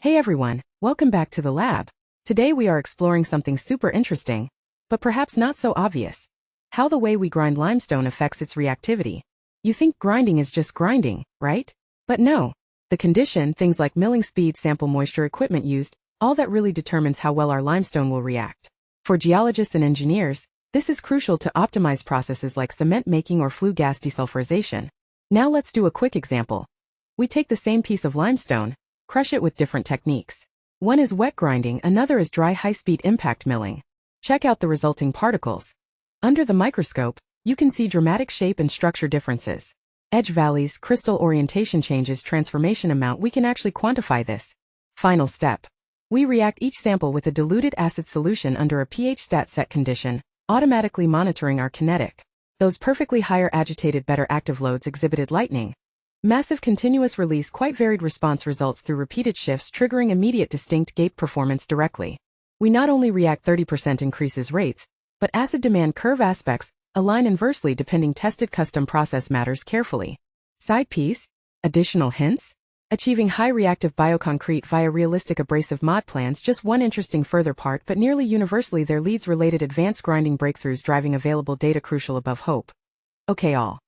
Hey everyone, welcome back to the lab. Today we are exploring something super interesting, but perhaps not so obvious. How the way we grind limestone affects its reactivity. You think grinding is just grinding, right? But no. The condition, things like milling speed, sample moisture, equipment used, all that really determines how well our limestone will react. For geologists and engineers, this is crucial to optimize processes like cement making or flue gas desulfurization. Now let's do a quick example. We take the same piece of limestone, crush it with different techniques. One is wet grinding, another is dry high-speed impact milling. Check out the resulting particles. Under the microscope, you can see dramatic shape and structure differences. Edge valleys, crystal orientation changes, transformation amount. We can actually quantify this. Final step. We react each sample with a diluted acid solution under a pH stat set condition, automatically monitoring our kinetic. Those perfectly higher agitated better active loads exhibited lightning. Massive continuous release, quite varied response results through repeated shifts triggering immediate distinct gate performance directly. We not only react 30% increases rates, but acid demand curve aspects align inversely depending tested custom process matters carefully. Side piece, additional hints? Achieving high reactive bioconcrete via realistic abrasive mod plans. Just one interesting further part, but nearly universally there leads related advanced grinding breakthroughs driving available data crucial above hope. Okay all.